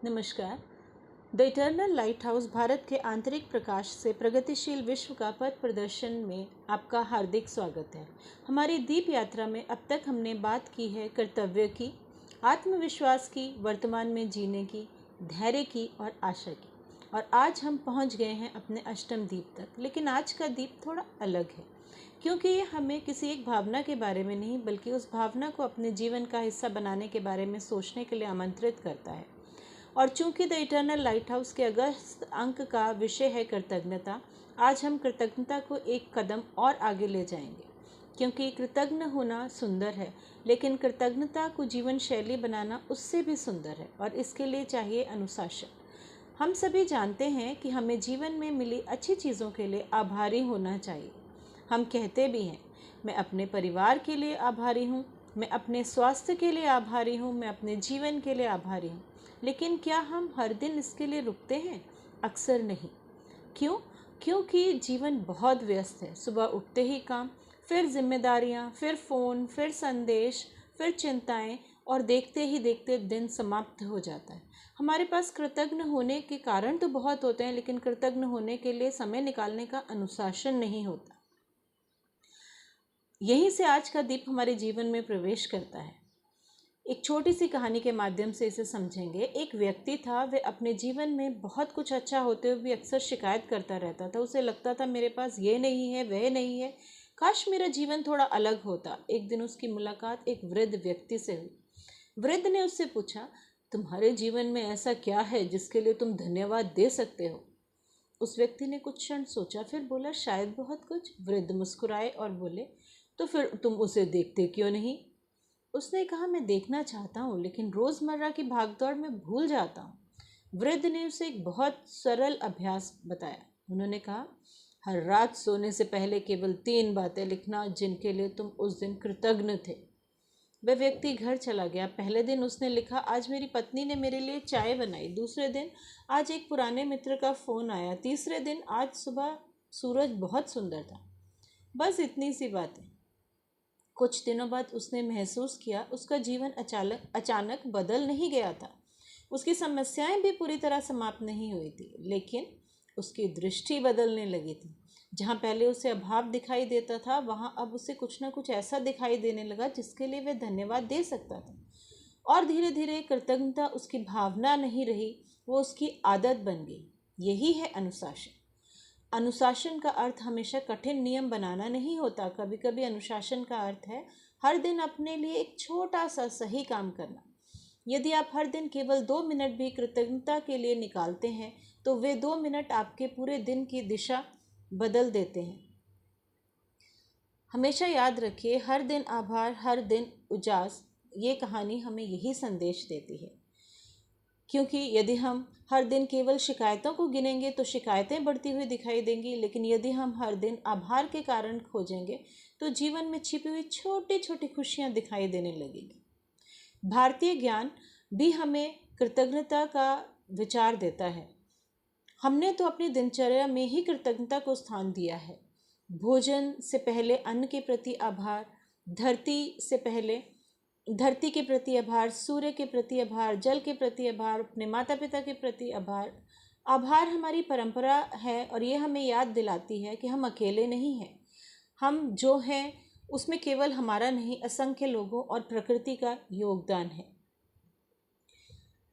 नमस्कार। The eternal light house Bharat के आंतरिक प्रकाश से प्रगतिशील विश्व का पथ प्रदर्शन में आपका हार्दिक स्वागत है। हमारी दीप यात्रा में अब तक हमने बात की है कर्तव्य की, आत्मविश्वास की, वर्तमान में जीने की, धैर्य की और आशा की। और आज हम पहुंच गए हैं अपने अष्टम दीप तक। लेकिन आज का दीप थोड़ा अलग है, क्योंकि ये हमें किसी एक भावना के बारे में नहीं बल्कि उस भावना को अपने जीवन का हिस्सा बनाने के बारे में सोचने के लिए आमंत्रित करता है। और चूंकि द इटर्नल लाइट हाउस के अगस्त अंक का विषय है कृतज्ञता, आज हम कृतज्ञता को एक कदम और आगे ले जाएंगे। क्योंकि कृतज्ञ होना सुंदर है, लेकिन कृतज्ञता को जीवन शैली बनाना उससे भी सुंदर है, और इसके लिए चाहिए अनुशासन। हम सभी जानते हैं कि हमें जीवन में मिली अच्छी चीज़ों के लिए आभारी होना चाहिए। हम कहते भी हैं, मैं अपने परिवार के लिए आभारी हूँ, मैं अपने स्वास्थ्य के लिए आभारी हूँ, मैं अपने जीवन के लिए आभारी हूँ। लेकिन क्या हम हर दिन इसके लिए रुकते हैं? अक्सर नहीं। क्यों? क्योंकि जीवन बहुत व्यस्त है। सुबह उठते ही काम, फिर जिम्मेदारियाँ, फिर फ़ोन, फिर संदेश, फिर चिंताएं, और देखते ही देखते दिन समाप्त हो जाता है। हमारे पास कृतज्ञ होने के कारण तो बहुत होते हैं, लेकिन कृतज्ञ होने के लिए समय निकालने का अनुशासन नहीं होता। यहीं से आज का दीप हमारे जीवन में प्रवेश करता है। एक छोटी सी कहानी के माध्यम से इसे समझेंगे। एक व्यक्ति था, वह अपने जीवन में बहुत कुछ अच्छा होते हुए भी अक्सर शिकायत करता रहता था। उसे लगता था मेरे पास ये नहीं है, वह नहीं है, काश मेरा जीवन थोड़ा अलग होता। एक दिन उसकी मुलाकात एक वृद्ध व्यक्ति से हुई। वृद्ध ने उससे पूछा, तुम्हारे जीवन में ऐसा क्या है जिसके लिए तुम धन्यवाद दे सकते हो? उस व्यक्ति ने कुछ क्षण सोचा, फिर बोला, शायद बहुत कुछ। वृद्ध मुस्कुराए और बोले, तो फिर तुम उसे देखते क्यों नहीं? उसने कहा, मैं देखना चाहता हूँ, लेकिन रोज़मर्रा की भागदौड़ में भूल जाता हूँ। वृद्ध ने उसे एक बहुत सरल अभ्यास बताया। उन्होंने कहा, हर रात सोने से पहले केवल 3 बातें लिखना जिनके लिए तुम उस दिन कृतज्ञ थे। वह व्यक्ति घर चला गया। पहले दिन उसने लिखा, आज मेरी पत्नी ने मेरे लिए चाय बनाई। दूसरे दिन, आज एक पुराने मित्र का फ़ोन आया। तीसरे दिन, आज सुबह सूरज बहुत सुंदर था। बस इतनी सी बातें। कुछ दिनों बाद उसने महसूस किया, उसका जीवन अचानक बदल नहीं गया था। उसकी समस्याएं भी पूरी तरह समाप्त नहीं हुई थी, लेकिन उसकी दृष्टि बदलने लगी थी। जहाँ पहले उसे अभाव दिखाई देता था, वहाँ अब उसे कुछ ना कुछ ऐसा दिखाई देने लगा जिसके लिए वह धन्यवाद दे सकता था। और धीरे धीरे कृतज्ञता उसकी भावना नहीं रही, वो उसकी आदत बन गई। यही है अनुशासन। अनुशासन का अर्थ हमेशा कठिन नियम बनाना नहीं होता। कभी कभी अनुशासन का अर्थ है हर दिन अपने लिए एक छोटा सा सही काम करना। यदि आप हर दिन केवल 2 मिनट भी कृतज्ञता के लिए निकालते हैं, तो वे 2 मिनट आपके पूरे दिन की दिशा बदल देते हैं। हमेशा याद रखिए, हर दिन आभार, हर दिन उजास। ये कहानी हमें यही संदेश देती है। क्योंकि यदि हम हर दिन केवल शिकायतों को गिनेंगे तो शिकायतें बढ़ती हुई दिखाई देंगी, लेकिन यदि हम हर दिन आभार के कारण खोजेंगे तो जीवन में छिपी हुई छोटी छोटी खुशियां दिखाई देने लगेगी। भारतीय ज्ञान भी हमें कृतज्ञता का विचार देता है। हमने तो अपनी दिनचर्या में ही कृतज्ञता को स्थान दिया है। भोजन से पहले अन्न के प्रति आभार, धरती के प्रति आभार, सूर्य के प्रति आभार, जल के प्रति आभार, अपने माता पिता के प्रति आभार। आभार हमारी परंपरा है, और ये हमें याद दिलाती है कि हम अकेले नहीं हैं। हम जो हैं उसमें केवल हमारा नहीं, असंख्य लोगों और प्रकृति का योगदान है।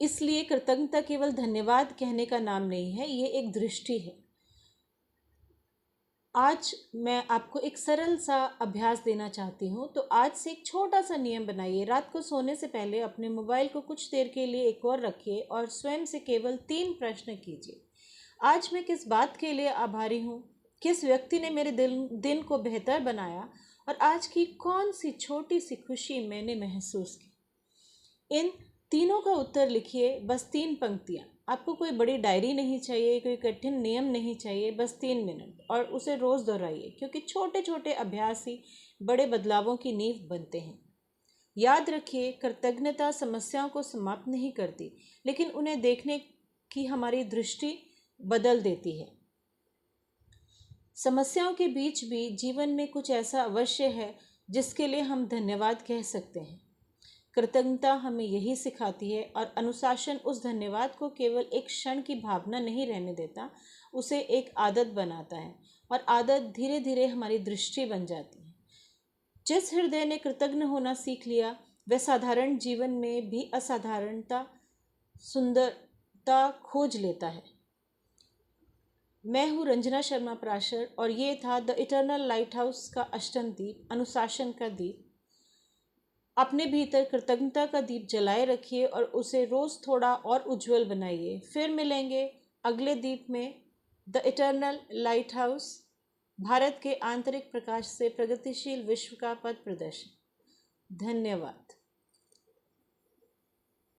इसलिए कृतज्ञता केवल धन्यवाद कहने का नाम नहीं है, ये एक दृष्टि है। आज मैं आपको एक सरल सा अभ्यास देना चाहती हूँ। तो आज से एक छोटा सा नियम बनाइए। रात को सोने से पहले अपने मोबाइल को कुछ देर के लिए एक और रखिए और स्वयं से केवल 3 प्रश्न कीजिए। आज मैं किस बात के लिए आभारी हूँ? किस व्यक्ति ने मेरे दिन को बेहतर बनाया? और आज की कौन सी छोटी सी खुशी मैंने महसूस की? इन तीनों का उत्तर लिखिए। बस 3 पंक्तियाँ। आपको कोई बड़ी डायरी नहीं चाहिए, कोई कठिन नियम नहीं चाहिए, बस 3 मिनट। और उसे रोज़ दोहराइए, क्योंकि छोटे छोटे अभ्यास ही बड़े बदलावों की नींव बनते हैं। याद रखिए, कृतज्ञता समस्याओं को समाप्त नहीं करती, लेकिन उन्हें देखने की हमारी दृष्टि बदल देती है। समस्याओं के बीच भी जीवन में कुछ ऐसा अवश्य है जिसके लिए हम धन्यवाद कह सकते हैं। कृतज्ञता हमें यही सिखाती है और अनुशासन उस धन्यवाद को केवल एक क्षण की भावना नहीं रहने देता, उसे एक आदत बनाता है और आदत धीरे धीरे हमारी दृष्टि बन जाती है। जिस हृदय ने कृतज्ञ होना सीख लिया वह साधारण जीवन में भी असाधारणता सुंदरता खोज लेता है। मैं हूँ रंजना शर्मा प्राशर और ये था द इटर्नल लाइट हाउस का अष्टम दीप, अनुशासन का दीप। अपने भीतर कृतज्ञता का दीप जलाए रखिए और उसे रोज़ थोड़ा और उज्जवल बनाइए। फिर मिलेंगे अगले दीप में। The eternal light house, Bharat के आंतरिक प्रकाश से प्रगतिशील विश्व का पथ प्रदर्शन। धन्यवाद।